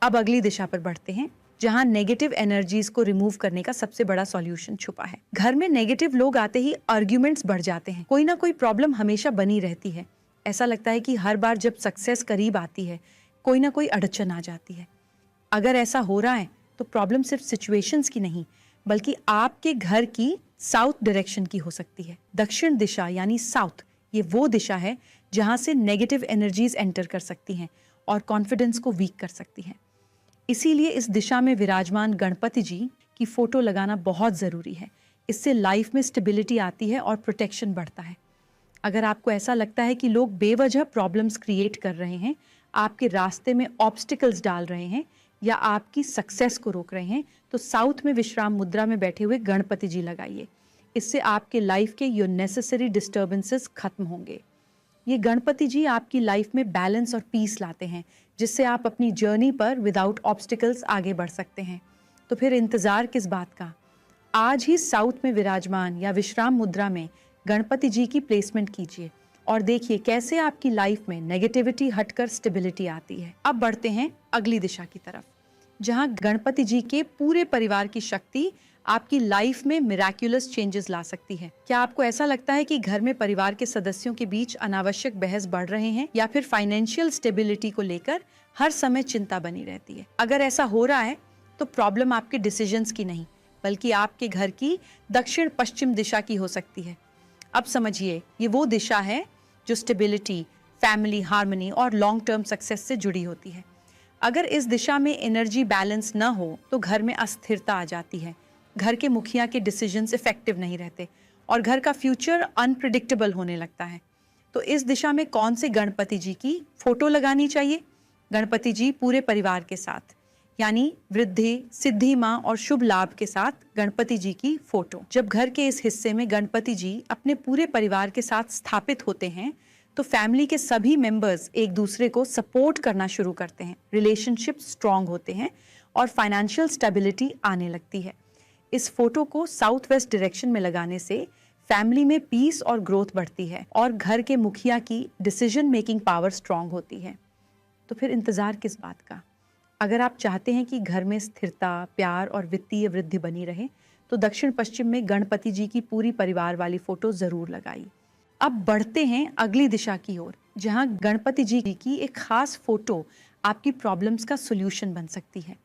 अब अगली दिशा पर बढ़ते हैं, जहां नेगेटिव एनर्जीज को रिमूव करने का सबसे बड़ा सॉल्यूशन छुपा है। घर में नेगेटिव लोग आते ही आर्ग्यूमेंट्स बढ़ जाते हैं, कोई ना कोई प्रॉब्लम हमेशा बनी रहती है। ऐसा लगता है कि हर बार जब सक्सेस करीब आती है, कोई ना कोई अड़चन आ जाती है। अगर ऐसा हो रहा है तो प्रॉब्लम सिर्फ सिचुएशंस की नहीं, बल्कि आपके घर की साउथ डायरेक्शन की हो सकती है। दक्षिण दिशा यानी साउथ, ये वो दिशा है जहां से नेगेटिव एनर्जीज एंटर कर सकती हैं और कॉन्फिडेंस को वीक कर सकती हैं। इसीलिए इस दिशा में विराजमान गणपति जी की फोटो लगाना बहुत ज़रूरी है। इससे लाइफ में स्टेबिलिटी आती है और प्रोटेक्शन बढ़ता है। अगर आपको ऐसा लगता है कि लोग बेवजह प्रॉब्लम्स क्रिएट कर रहे हैं, आपके रास्ते में ऑब्स्टिकल्स डाल रहे हैं या आपकी सक्सेस को रोक रहे हैं, तो साउथ में विश्राम मुद्रा में बैठे हुए गणपति जी लगाइए। इससे आपके लाइफ के ये नेसेसरी डिस्टर्बेंसेस खत्म होंगे। ये गणपति जी आपकी लाइफ में बैलेंस और पीस लाते हैं, जिससे आप अपनी जर्नी पर विदाउट ऑब्स्टिकल्स आगे बढ़ सकते हैं। तो फिर इंतजार किस बात का? आज ही साउथ में विराजमान या विश्राम मुद्रा में गणपति जी की प्लेसमेंट कीजिए और देखिए कैसे आपकी लाइफ में नेगेटिविटी हटकर स्टेबिलिटी आती है। अब बढ़ते हैं अगली दिशा की तरफ, जहां गणपति जी के पूरे परिवार की शक्ति आपकी लाइफ में मिराक्युलस चेंजेस ला सकती है। क्या आपको ऐसा लगता है कि घर में परिवार के सदस्यों के बीच अनावश्यक बहस बढ़ रहे हैं या फिर फाइनेंशियल स्टेबिलिटी को लेकर हर समय चिंता बनी रहती है? अगर ऐसा हो रहा है तो प्रॉब्लम आपके डिसीजंस की नहीं, बल्कि आपके घर की दक्षिण पश्चिम दिशा की हो सकती है। अब समझिए, ये वो दिशा है जो स्टेबिलिटी, फैमिली हार्मनी और लॉन्ग टर्म सक्सेस से जुड़ी होती है। अगर इस दिशा में एनर्जी बैलेंस न हो तो घर में अस्थिरता आ जाती है, घर के मुखिया के डिसीजंस इफेक्टिव नहीं रहते और घर का फ्यूचर अनप्रिडिक्टेबल होने लगता है। तो इस दिशा में कौन से गणपति जी की फोटो लगानी चाहिए? गणपति जी पूरे परिवार के साथ, यानी वृद्धि, सिद्धि माँ और शुभ लाभ के साथ गणपति जी की फोटो। जब घर के इस हिस्से में गणपति जी अपने पूरे परिवार के साथ स्थापित होते हैं, तो फैमिली के सभी मेंबर्स एक दूसरे को सपोर्ट करना शुरू करते हैं, रिलेशनशिप स्ट्रांग होते हैं और फाइनेंशियल स्टेबिलिटी आने लगती है। इस फोटो को साउथ वेस्ट डायरेक्शन में लगाने से फैमिली में पीस और ग्रोथ बढ़ती है और घर के मुखिया की डिसीजन मेकिंग पावर स्ट्रांग होती है। तो फिर इंतजार किस बात का? अगर आप चाहते हैं कि घर में स्थिरता, प्यार और वित्तीय वृद्धि बनी रहे, तो दक्षिण पश्चिम में गणपति जी की पूरी परिवार वाली फोटो जरूर लगाइए। अब बढ़ते हैं अगली दिशा की ओर, जहां गणपति जी की एक खास फोटो आपकी प्रॉब्लम्स का सोल्यूशन बन सकती है।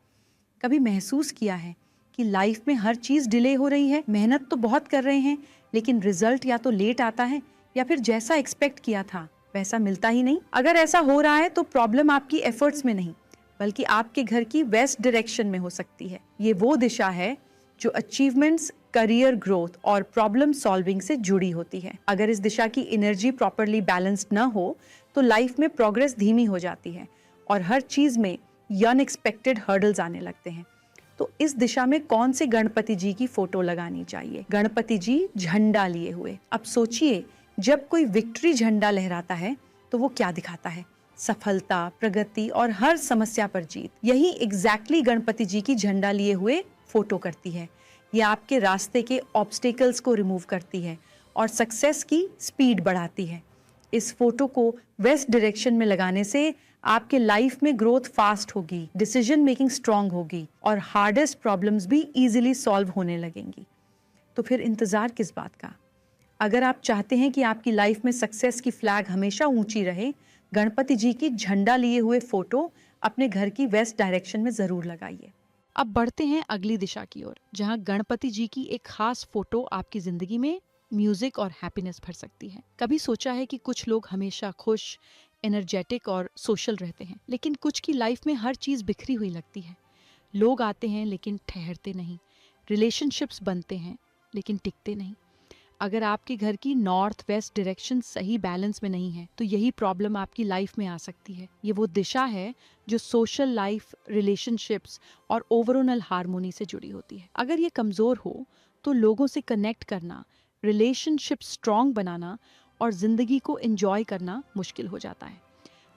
कभी महसूस किया है कि लाइफ में हर चीज डिले हो रही है? मेहनत तो बहुत कर रहे हैं, लेकिन रिजल्ट या तो लेट आता है या फिर जैसा एक्सपेक्ट किया था वैसा मिलता ही नहीं। अगर ऐसा हो रहा है तो प्रॉब्लम आपकी एफर्ट्स में नहीं, बल्कि आपके घर की वेस्ट डायरेक्शन में हो सकती है। ये वो दिशा है जो अचीवमेंट्स, करियर ग्रोथ और प्रॉब्लम सॉल्विंग से जुड़ी होती है। अगर इस दिशा की एनर्जी प्रॉपरली बैलेंस्ड न हो तो लाइफ में प्रोग्रेस धीमी हो जाती है और हर चीज में अनएक्सपेक्टेड हर्डल्स आने लगते हैं। तो इस दिशा में कौन से गणपति जी की फोटो लगानी चाहिए? गणपति जी झंडा लिए हुए। अब सोचिए, जब कोई विक्ट्री झंडा लहराता है तो वो क्या दिखाता है? सफलता, प्रगति और हर समस्या पर जीत। यही एग्जैक्टली गणपति जी की झंडा लिए हुए फोटो करती है। ये आपके रास्ते के ऑब्स्टेकल्स को रिमूव करती है और सक्सेस की स्पीड बढ़ाती है। इस फोटो को वेस्ट डायरेक्शन में लगाने से आपके लाइफ में ग्रोथ फास्ट होगी, डिसीजन मेकिंग स्ट्रांग होगी और हार्डेस्ट प्रॉब्लम्स भी इजीली सॉल्व होने लगेंगी। तो फिर इंतजार किस बात का? अगर आप चाहते हैं कि आपकी लाइफ में सक्सेस की फ्लैग हमेशा ऊंची रहे, गणपति जी की झंडा लिए हुए फोटो अपने घर की वेस्ट डायरेक्शन में जरूर लगाइए। अब बढ़ते हैं अगली दिशा की ओर, जहां गणपति जी की एक खास फोटो आपकी जिंदगी में म्यूजिक और हैप्पीनेस भर सकती है। कभी सोचा है कि कुछ लोग हमेशा खुश, एनर्जेटिक और सोशल रहते हैं, लेकिन कुछ की लाइफ में हर चीज बिखरी हुई लगती है। लोग आते हैं लेकिन ठहरते नहीं, रिलेशनशिप्स बनते हैं लेकिन टिकते नहीं। अगर आपके घर की नॉर्थ वेस्ट डायरेक्शन सही बैलेंस में नहीं है, तो यही प्रॉब्लम आपकी लाइफ में आ सकती है। ये वो दिशा है जो सोशल लाइफ, रिलेशनशिप्स और ओवरऑल हार्मोनी से जुड़ी होती है। अगर ये कमजोर हो तो लोगों से कनेक्ट करना, रिलेशनशिप स्ट्रांग बनाना और जिंदगी को एंजॉय करना मुश्किल हो जाता है।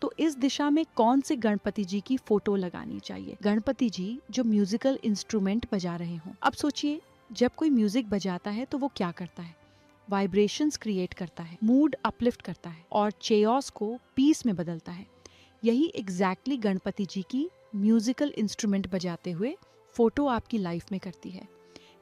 तो इस दिशा में कौन से गणपति जी की फोटो लगानी चाहिए? गणपति जी जो म्यूजिकल इंस्ट्रूमेंट बजा रहे हों। अब सोचिए, जब कोई म्यूजिक बजाता है तो वो क्या करता है? वाइब्रेशंस क्रिएट करता है, मूड अपलिफ्ट करता है और चेओस को पीस में बदलता है। यही एग्जैक्टली गणपति जी की म्यूजिकल इंस्ट्रूमेंट बजाते हुए फोटो आपकी लाइफ में करती है।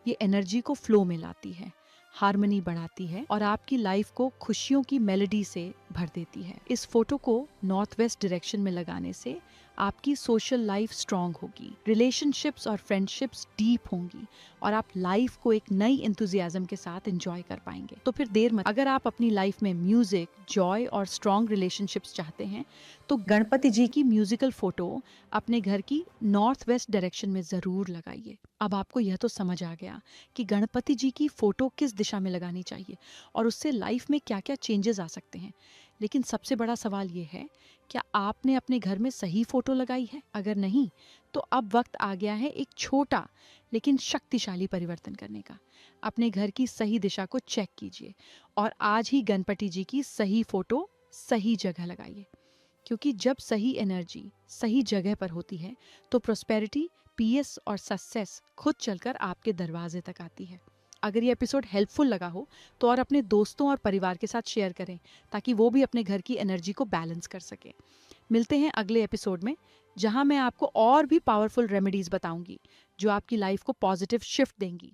ये एनर्जी को फ्लो में लाती है, हार्मनी बढ़ाती है और आपकी लाइफ को खुशियों की मेलोडी से भर देती है। इस फोटो को नॉर्थ वेस्ट डायरेक्शन में लगाने से आपकी सोशल लाइफ स्ट्रांग होगी, रिलेशनशिप्स और फ्रेंडशिप्स डीप होंगी और आप लाइफ को एक नई एंथुजियाज्म के साथ एंजॉय कर पाएंगे। तो फिर देर मत, अगर आप अपनी लाइफ में म्यूजिक, जॉय और स्ट्रांग रिलेशनशिप्स चाहते हैं तो गणपति जी की म्यूजिकल फोटो अपने घर की नॉर्थ वेस्ट डायरेक्शन में जरूर लगाइए। अब आपको यह तो समझ आ गया कि गणपति जी की फोटो किस दिशा में लगानी चाहिए और उससे लाइफ में क्या क्या चेंजेस आ सकते हैं। लेकिन सबसे बड़ा सवाल ये है, क्या आपने अपने घर में सही फोटो लगाई है? अगर नहीं, तो अब वक्त आ गया है एक छोटा लेकिन शक्तिशाली परिवर्तन करने का। अपने घर की सही दिशा को चेक कीजिए और आज ही गणपति जी की सही फोटो सही जगह लगाइए, क्योंकि जब सही एनर्जी सही जगह पर होती है तो प्रोस्पेरिटी, पीस और सक्सेस खुद चलकर आपके दरवाजे तक आती है। अगर ये एपिसोड हेल्पफुल लगा हो तो और अपने दोस्तों और परिवार के साथ शेयर करें ताकि वो भी अपने घर की एनर्जी को बैलेंस कर सके। मिलते हैं अगले एपिसोड में, जहां मैं आपको और भी पावरफुल रेमेडीज बताऊंगी जो आपकी लाइफ को पॉजिटिव शिफ्ट देंगी।